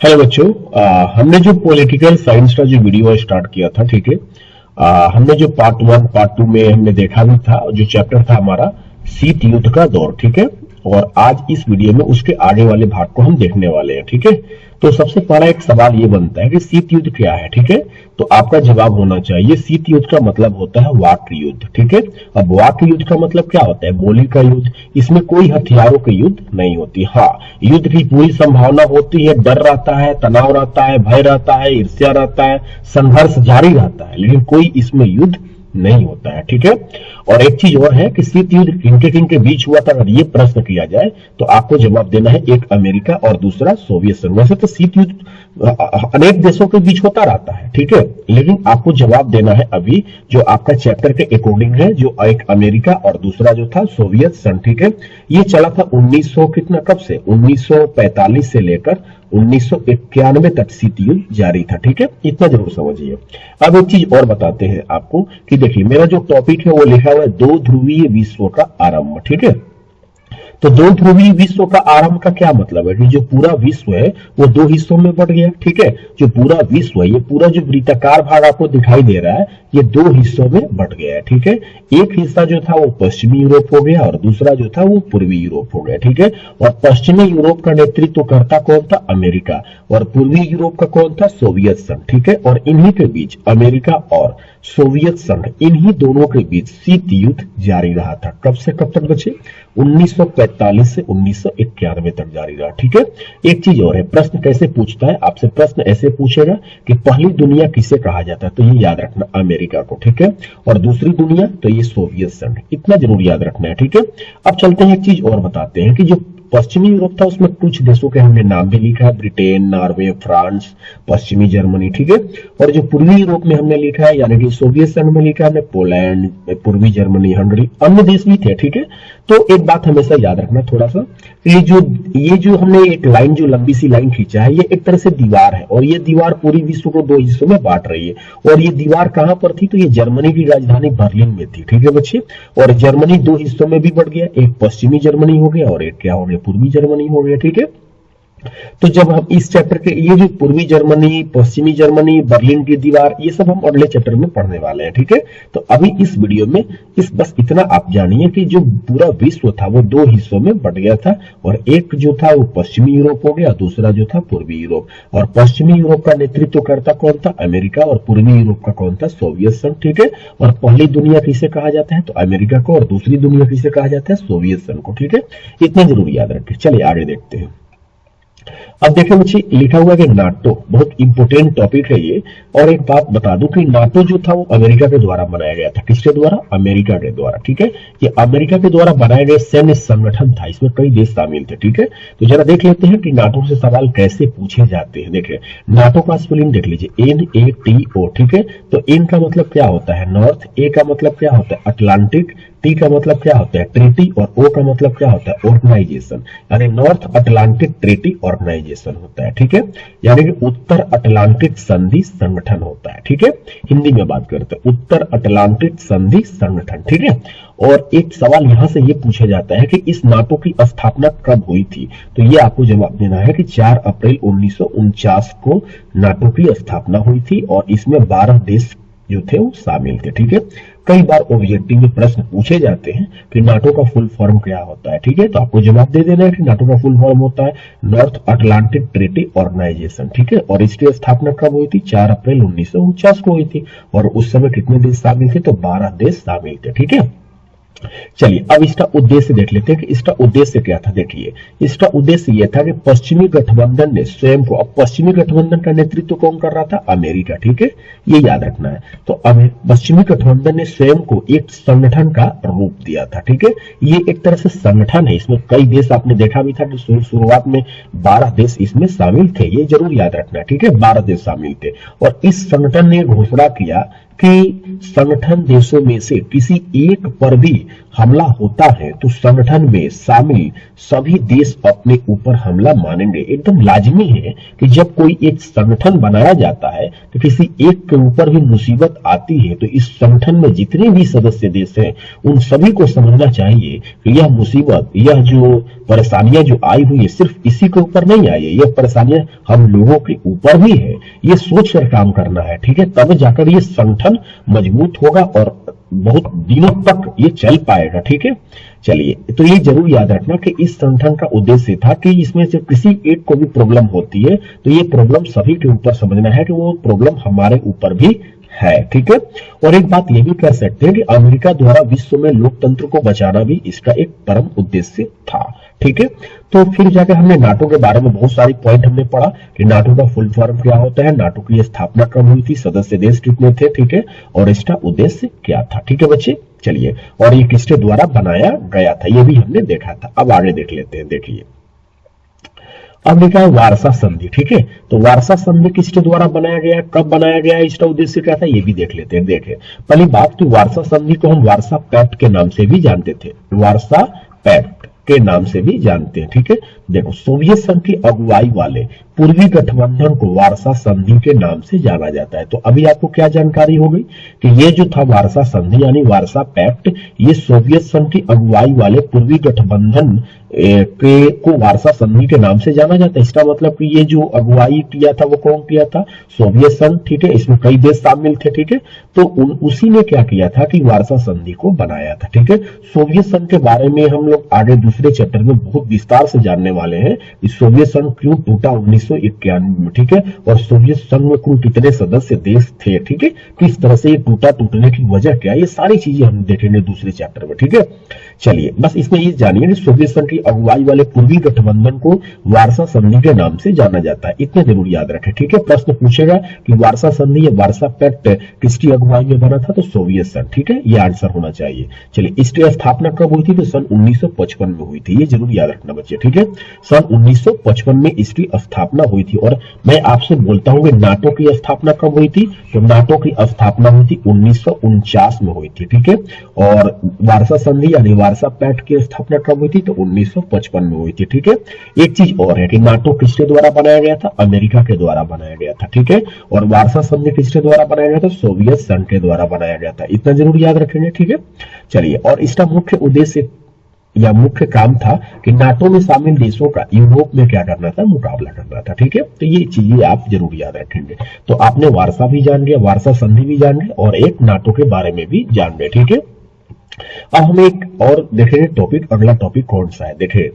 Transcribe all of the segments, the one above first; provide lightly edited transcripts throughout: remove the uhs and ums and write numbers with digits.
Hello बच्चों। हमने जो पॉलिटिकल साइंस का जो वीडियो स्टार्ट किया था, ठीक है। हमने जो पार्ट वन पार्ट टू में हमने देखा भी था, जो चैप्टर था हमारा शीत युद्ध का दौर, ठीक है। और आज इस वीडियो में उसके आगे वाले भाग को हम देखने वाले हैं, ठीक है। तो सबसे पहला एक सवाल ये बनता है कि शीत युद्ध क्या है, ठीक है। तो आपका जवाब होना चाहिए शीत युद्ध का मतलब होता है वाक् युद्ध, ठीक है। अब वाक् युद्ध का मतलब क्या होता है? बोली का युद्ध। इसमें कोई हथियारों की युद्ध नहीं होती। हाँ, युद्ध की पूरी संभावना होती है, डर रहता है, तनाव रहता है, भय रहता है, ईर्ष्या रहता है, संघर्ष जारी रहता है, लेकिन कोई इसमें युद्ध नहीं होता है, ठीक है। और एक चीज और है कि शीत युद्ध किन के बीच हुआ था, अगर ये प्रश्न किया जाए तो आपको जवाब देना है एक अमेरिका और दूसरा सोवियत संघ। वैसे तो शीत युद्ध अनेक देशों के बीच होता रहता है, ठीक है, लेकिन आपको जवाब देना है अभी जो आपका चैप्टर के अकॉर्डिंग है, जो एक अमेरिका और दूसरा जो था सोवियत संघ, ठीक है। ये चला था 1900 कितना, कब से 1945 से लेकर 1991 तक शीत युद्ध जारी था, ठीक है। इतना जरूर समझिए। अब एक चीज और बताते हैं आपको कि देखिए मेरा जो टॉपिक है वो लिखा हुआ है दो ध्रुवीय विश्व का आरंभ, ठीक है। तो दो ध्रुवीय विश्व का आरंभ का क्या मतलब है कि जो पूरा विश्व है वो दो हिस्सों में बट गया, ठीक है। जो पूरा विश्व है, ये पूरा जो वृत्ताकार भाग आपको दिखाई दे रहा है, ये दो हिस्सों में बट गया है, ठीक है। एक हिस्सा जो था वो पश्चिमी यूरोप हो गया और दूसरा जो था वो पूर्वी यूरोप हो गया, ठीक है। और पश्चिमी यूरोप का नेतृत्व करता कौन था? अमेरिका। और पूर्वी यूरोप का कौन था? सोवियत संघ, ठीक है। और इन्हीं के बीच अमेरिका और सोवियत संघ, इन्हीं दोनों के बीच शीत युद्ध जारी रहा था। कब से कब तक बचे? 1945 से 1991 तक जारी रहा, ठीक है। एक चीज और है, प्रश्न कैसे पूछता है आपसे? प्रश्न ऐसे पूछेगा कि पहली दुनिया किसे कहा जाता है, तो ये याद रखना अमेरिका को, ठीक है। और दूसरी दुनिया तो ये सोवियत संघ, इतना जरूर याद रखना है, ठीक है। अब चलते हैं एक चीज और बताते हैं कि जो पश्चिमी यूरोप था उसमें कुछ देशों के हमने नाम भी लिखा है, ब्रिटेन, नॉर्वे, फ्रांस, पश्चिमी जर्मनी, ठीक है। और जो पूर्वी यूरोप में हमने लिखा है यानी कि सोवियत संघ में लिखा है पोलैंड, पूर्वी जर्मनी, हंगरी, अन्य देश भी थे, ठीक है। तो एक बात हमेशा याद रखना थोड़ा सा, ये जो हमने एक लाइन, जो लंबी सी लाइन खींचा है, ये एक तरह से दीवार है और ये दीवार पूरी विश्व को दो हिस्सों में बांट रही है। और ये दीवार कहां पर थी? तो ये जर्मनी की राजधानी बर्लिन में थी, ठीक है बच्चे। और जर्मनी दो हिस्सों में भी बढ़ गया, एक पश्चिमी जर्मनी हो गया और एक क्या हो गया? पूर्वी जर्मनी हो गया, ठीक है। तो जब हम इस चैप्टर के ये जो पूर्वी जर्मनी, पश्चिमी जर्मनी, बर्लिन की दीवार, ये सब हम अगले चैप्टर में पढ़ने वाले हैं, ठीक है। तो अभी इस वीडियो में बस इतना आप जानिए कि जो पूरा विश्व था वो दो हिस्सों में बट गया था और एक जो था वो पश्चिमी यूरोप हो गया, दूसरा जो था पूर्वी यूरोप। और पश्चिमी यूरोप का नेतृत्व करता कौन था? अमेरिका। और पूर्वी यूरोप का कौन था? सोवियत संघ, ठीक है। और पहली दुनिया किसे कहा जाता है? तो अमेरिका को। और दूसरी दुनिया किसे कहा जाता है? सोवियत संघ को, ठीक है। इतना जरूर याद रखें। चलिए आगे देखते हैं। अब देखिए मुझे लिखा हुआ है कि नाटो, बहुत इंपोर्टेंट टॉपिक है ये। और एक बात बता दूं कि नाटो जो था वो अमेरिका के द्वारा बनाया गया था। किसके द्वारा? अमेरिका के द्वारा, ठीक है। ये अमेरिका के द्वारा बनाया गया सैन्य संगठन था, इसमें कई देश शामिल थे, ठीक है। तो जरा देख लेते हैं कि नाटो से सवाल कैसे पूछे जाते हैं। देखिए नाटो का स्पेलिंग देख लीजिए, NATO, ठीक है। तो एन का मतलब क्या होता है? नॉर्थ। ए का मतलब क्या होता है? अटलांटिक। टी का मतलब क्या होता है? ट्रीटी। और ओ का मतलब क्या होता है? ऑर्गेनाइजेशन, यानी नॉर्थ अटलांटिक ट्रीटी ऑर्गेनाइजेशन होता है, ठीक है। यानी कि उत्तर अटलांटिक संधि संगठन होता है, ठीक है। हिंदी में बात करते हैं, उत्तर अटलांटिक संधि संगठन, ठीक है। और एक सवाल यहां से ये पूछा जाता है कि इस नाटो की स्थापना कब हुई थी? तो ये आपको जवाब देना है कि 4 अप्रैल 1949 को नाटो की स्थापना हुई थी और इसमें 12 देश जो थे वो शामिल थे, ठीक है। कई बार ऑब्जेक्टिव में प्रश्न पूछे जाते हैं कि नाटो का फुल फॉर्म क्या होता है, ठीक है। तो आपको जवाब दे देना है कि नाटो का फुल फॉर्म होता है नॉर्थ अटलांटिक ट्रीटी ऑर्गेनाइजेशन, ठीक है। और इसकी स्थापना कब हुई थी? 4 अप्रैल 1949 को हुई थी। और उस समय कितने देश शामिल थे? तो 12 देश शामिल थे, ठीक है। चलिए अब इसका उद्देश्य देख लेते हैं कि इसका उद्देश्य क्या था। देखिए इसका उद्देश्य यह था कि पश्चिमी गठबंधन ने स्वयं को, अब पश्चिमी गठबंधन का नेतृत्व कौन कर रहा था? अमेरिका, ठीक है। ये याद रखना है। तो पश्चिमी गठबंधन ने स्वयं को एक संगठन का रूप दिया था, ठीक है। ये एक तरह से संगठन है, इसमें कई देश आपने देखा भी था कि शुरुआत में 12 देश इसमें शामिल थे, ये जरूर याद रखना है, ठीक है। 12 देश शामिल थे और इस संगठन ने घोषणा किया कि संगठन देशों में से किसी एक पर भी हमला होता है तो संगठन में शामिल सभी देश अपने ऊपर हमला मानेंगे। एकदम लाजमी है कि जब कोई एक संगठन बनाया जाता है तो किसी एक के ऊपर भी मुसीबत आती है तो इस संगठन में जितने भी सदस्य देश हैं उन सभी को समझना चाहिए कि यह मुसीबत, यह जो परेशानियां जो आई हुई है सिर्फ इसी के ऊपर नहीं आई है, यह परेशानियां हम लोगों के ऊपर भी है। ये सोच कर काम करना है, ठीक है, तब जाकर ये संगठन मजबूत होगा और बहुत दिनों तक ये चल पाएगा। ठीक है, चलिए, तो ये जरूर याद रखना कि इस संगठन का उद्देश्य था कि इसमें से किसी एक को भी प्रॉब्लम होती है तो ये प्रॉब्लम सभी के ऊपर समझना है कि वो प्रॉब्लम हमारे ऊपर भी है। ठीक है, और एक बात ये भी कह सकते हैं कि अमेरिका द्वारा विश्व में लोकतंत्र को बचाना भी इसका एक परम उद्देश्य था। ठीक है, तो फिर जाकर हमने नाटो के बारे में बहुत सारी पॉइंट हमने पढ़ा कि नाटो का फुल फॉर्म क्या होता है, नाटो की स्थापना कब हुई थी, सदस्य देश कितने थे, ठीक है, और इसका उद्देश्य क्या था। ठीक है बच्चे, चलिए, और ये किसके द्वारा बनाया गया था ये भी हमने देखा था। अब आगे देख लेते हैं। देखिए, अब लिखा है वारसा संधि। ठीक है, तो वारसा संधि किसके द्वारा बनाया गया, कब बनाया गया, इसका उद्देश्य क्या था ये भी देख लेते हैं। देखें, पहली बात कि वारसा संधि को हम वारसा पैक्ट के नाम से भी जानते थे, वारसा पैक्ट के नाम से भी जानते हैं। ठीक है, देखो, सोवियत संघ की अगुवाई वाले पूर्वी गठबंधन को वारसा संधि के नाम से जाना जाता है। तो अभी आपको क्या जानकारी हो गई कि ये जो था वारसा संधि यानी वारसा पैक्ट, ये सोवियत संघ की अगुवाई वाले पूर्वी गठबंधन के को वारसा संधि के नाम से जाना जाता है। इसका मतलब कि ये जो अगुवाई किया था वो कौन किया था, सोवियत संघ। ठीक है, इसमें कई देश शामिल थे। ठीक है, तो उसी ने क्या किया था कि वारसा संधि को बनाया था। ठीक है, सोवियत संघ के बारे में हम लोग आगे दूसरे चैप्टर में बहुत विस्तार से जानने वाले हैं कि सोवियत संघ क्यों टूटा 1991 में। ठीक है, और सोवियत संघ में कुल कितने सदस्य देश थे, ठीक है, किस तरह से ये टूटा, टूटने की वजह क्या, ये सारी चीजें हम देखेंगे दूसरे चैप्टर में। ठीक है, चलिए, बस इसमें ये जानिए कि सोवियत संघ की अगुवाई वाले पूर्वी गठबंधन को वारसा संधि के नाम से जाना जाता है, इतने जरूर याद रखें। ठीक है, प्रश्न पूछेगा कि वारसा संधि या वारसा पैक्ट किसकी अगुवाई में बना था, तो सोवियत संघ। ठीक है, ये आंसर होना चाहिए। चलिए, इसकी स्थापना कब हुई थी, तो सन 1955 में हुई थी, ये जरूर याद रखना बच्चे। ठीक है, सन 1955 में इसकी स्थापना हुई थी। और मैं आपसे बोलता हूं कि नाटो की स्थापना कब हुई थी, तो नाटो की स्थापना हुई थी 1949 में हुई थी। ठीक है, और वारसा संधि यानी वारसा पैक्ट की स्थापना कब हुई थी, तो 1955 में हुई थी। ठीक है, एक चीज और है कि नाटो किसके द्वारा बनाया गया था, अमेरिका के द्वारा बनाया गया था। ठीक है, और वारसा संधि किसके द्वारा बनाया गया था, सोवियत संघ के द्वारा बनाया गया था, इतना जरूर याद रखेंगे। ठीक है, चलिए, और इसका मुख्य उद्देश्य या मुख्य काम था कि नाटो में शामिल देशों का यूरोप में क्या करना था, मुकाबला करना था। ठीक है, तो ये चीजें आप जरूर याद रखेंगे। तो आपने वारसा भी जान लिया, वारसा संधि भी जान लिया और एक नाटो के बारे में भी जान लिया। ठीक है, अब हम एक और देखेंगे टॉपिक, अगला टॉपिक कौन सा है, देखिए,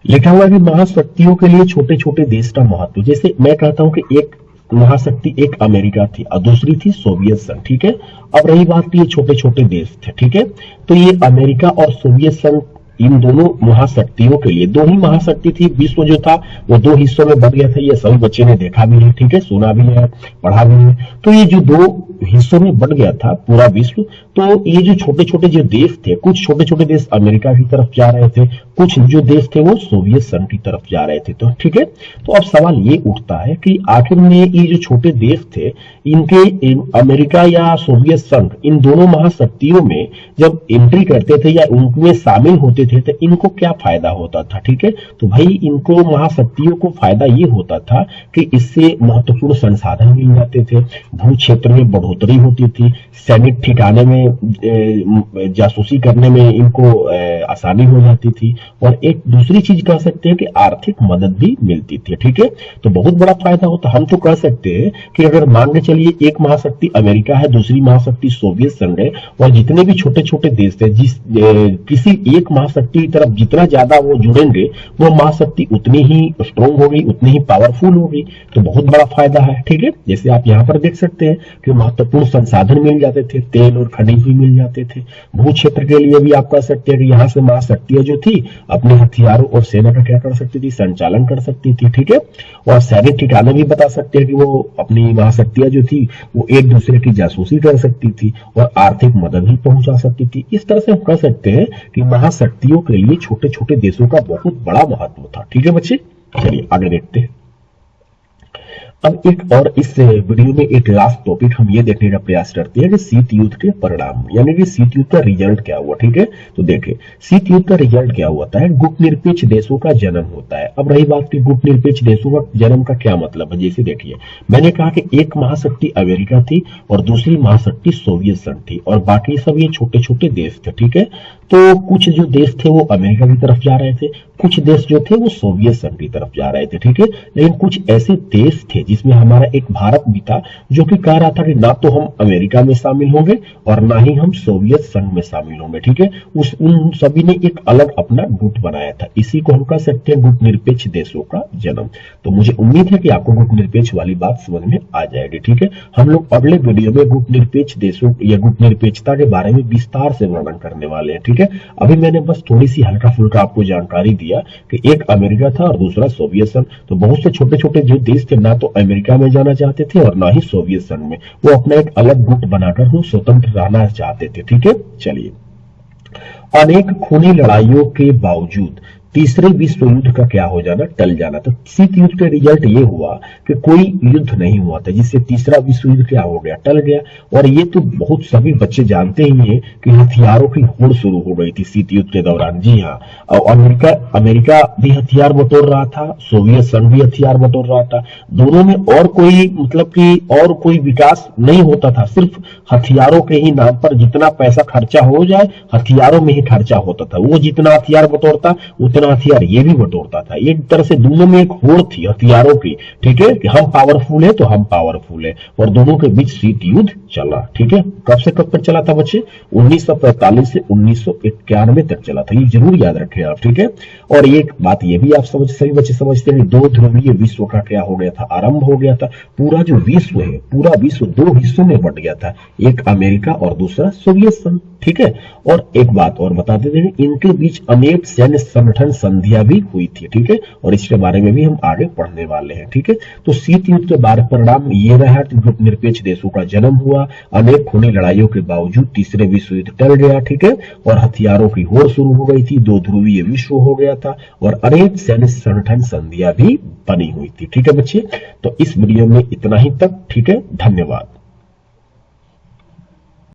लिखा हुआ है कि महाशक्तियों के लिए छोटे छोटे देश का महत्व। जैसे मैं कहता हूं कि एक महाशक्ति एक अमेरिका थी और दूसरी थी सोवियत संघ। ठीक है, अब रही बात कि ये छोटे छोटे देश थे। ठीक है, तो ये अमेरिका और सोवियत संघ, इन दोनों महाशक्तियों के लिए, दो ही महाशक्ति थी, विश्व जो था वो दो हिस्सों में बढ़ गया था, ये सभी बच्चे ने देखा भी है, ठीक है, सुना भी है, पढ़ा भी है। तो ये जो दो हिस्सों में बढ़ गया था पूरा विश्व, तो ये जो छोटे छोटे जो देश थे, कुछ छोटे छोटे देश अमेरिका की तरफ जा रहे थे, कुछ जो देश थे वो सोवियत संघ की तरफ जा रहे थे। तो ठीक है, तो अब सवाल ये उठता है कि आखिर में ये जो छोटे देश थे, इनके अमेरिका या सोवियत संघ, इन दोनों महाशक्तियों में जब एंट्री करते थे या उनमें शामिल होते थे तो इनको क्या फायदा होता था। ठीक है, तो भाई इनको महाशक्तियों को फायदा ये होता था कि इससे महत्वपूर्ण संसाधन मिल जाते थे, भू क्षेत्र में बढ़ोतरी होती थी, सैनिक ठिकाने में जासूसी करने में इनको आसानी हो जाती थी, और एक दूसरी चीज कह सकते हैं कि आर्थिक मदद भी मिलती थी। ठीक है, तो बहुत बड़ा फायदा होता। हम तो कह सकते हैं कि अगर मान के चलिए एक महाशक्ति अमेरिका है, दूसरी महाशक्ति सोवियत संघ है, और जितने भी छोटे छोटे देश थे, किसी एक महाशक्ति की तरफ जितना ज्यादा वो जुड़ेंगे, वो महाशक्ति उतनी ही स्ट्रॉन्ग होगी, उतनी ही पावरफुल होगी, तो बहुत बड़ा फायदा है। ठीक है, जैसे आप यहाँ पर देख सकते हैं कि महत्वपूर्ण संसाधन मिल जाते थे, तेल और खनिज भी मिल जाते थे। भू क्षेत्र के लिए भी आप कह सकते हैं कि यहाँ से महाशक्तियां जो थी अपने हथियारों और सेना का क्या कर सकती थी, संचालन कर सकती थी। ठीक है, और सैनिक ठिकाने भी बता सकते हैं कि वो अपनी महाशक्तियां जो थी वो एक दूसरे की जासूसी कर सकती थी और आर्थिक मदद भी पहुंचा सकती थी। इस तरह से हम कह सकते हैं कि महाशक्तियों के लिए छोटे छोटे देशों का बहुत बड़ा महत्व था। ठीक है बच्चे, चलिए आगे देखते हैं। अब एक और इस वीडियो में एक लास्ट टॉपिक हम ये देखने का प्रयास करते हैं कि शीत युद्ध के परिणाम, यानी कि शीत युद्ध का रिजल्ट क्या हुआ। ठीक है, तो देखिए शीत युद्ध का रिजल्ट क्या होता है, गुटनिरपेक्ष देशों का जन्म होता है। अब रही बात की गुटनिरपेक्ष देशों का जन्म का क्या मतलब है, जैसे देखिए मैंने कहा कि एक महाशक्ति अमेरिका थी और दूसरी महाशक्ति सोवियत संघ थी और बाकी सब ये छोटे छोटे देश थे। ठीक है, तो कुछ जो देश थे वो अमेरिका की तरफ जा रहे थे, कुछ देश जो थे वो सोवियत संघ की तरफ जा रहे थे। ठीक है, लेकिन कुछ ऐसे देश थे जिसमें हमारा एक भारत भी था जो कि कह रहा था कि ना तो हम अमेरिका में शामिल होंगे और ना ही हम सोवियत संघ में शामिल होंगे। ठीक है, उन सभी ने एक अलग अपना गुट बनाया था, इसी को हम कह सकते हैं गुटनिरपेक्ष देशों का जन्म। तो मुझे उम्मीद है कि आपको गुटनिरपेक्ष वाली बात समझ में आ जाएगी। ठीक है, हम लोग अगले वीडियो में गुटनिरपेक्ष देशों या गुटनिरपेक्षता के बारे में विस्तार से वर्णन करने वाले हैं। ठीक है, अभी मैंने बस थोड़ी सी हल्का फुल्का आपको जानकारी दिया कि एक अमेरिका था और दूसरा सोवियत संघ। तो बहुत से छोटे छोटे जो देश थे ना तो अमेरिका में जाना चाहते थे और ना ही सोवियत संघ में, वो अपना एक अलग गुट बनाकर वो स्वतंत्र रहना चाहते थे। ठीक है, चलिए अनेक खूनी लड़ाइयों के बावजूद तीसरे विश्व युद्ध का क्या हो जाना, टल जाना। तो शीत युद्ध का रिजल्ट ये हुआ कि कोई युद्ध नहीं हुआ था, जिससे तीसरा विश्व युद्ध क्या हो गया, टल गया। और ये तो बहुत सभी बच्चे जानते ही हैं कि हथियारों की होड़ शुरू हो गई थी शीत युद्ध के दौरान। जी हाँ, और अमेरिका भी हथियार बटोर रहा था, सोवियत संघ भी हथियार बटोर रहा था। दोनों में और कोई मतलब कि और कोई विकास नहीं होता था, सिर्फ हथियारों के ही नाम पर जितना पैसा खर्चा हो जाए हथियारों में ही खर्चा होता था। वो जितना हथियार बटोरता उतना हथियार ये भी बटोरता था। एक तरह से दोनों में एक होड़ थी हथियारों की। ठीक है, कि हम पावरफुल है तो हम पावरफुल है, और दोनों के बीच शीत युद्ध चला। ठीक है, कब से कब तक चला था बच्चे, 1945 से 1991 तक चला था, ये जरूर याद रखें आप। ठीक है, और एक बात ये भी आप सभी बच्चे समझते हैं, दो ध्रुवीय विश्व का क्या हो गया था, आरंभ हो गया था। पूरा जो विश्व है, पूरा विश्व दो हिस्सों में बंट गया था, एक अमेरिका और दूसरा सोवियत संघ। ठीक है, और एक बात और बता देते हैं, इनके बीच अनेक सैन्य संगठन संधियां भी हुई थी। ठीक है, और इसके बारे में भी हम आगे पढ़ने वाले हैं। ठीक है, तो शीत युद्ध के बारे परिणाम ये रहा कि गुटनिरपेक्ष देशों का जन्म हुआ, अनेक खूनी लड़ाइयों के बावजूद तीसरे विश्व युद्ध टल गया। ठीक है, और हथियारों की होड़ शुरू हो गई थी, दो ध्रुवीय विश्व हो गया था, और अनेक सैन्य संगठन संधियां भी बनी हुई थी। ठीक है बच्चे, तो इस वीडियो में इतना ही तक। ठीक है, धन्यवाद।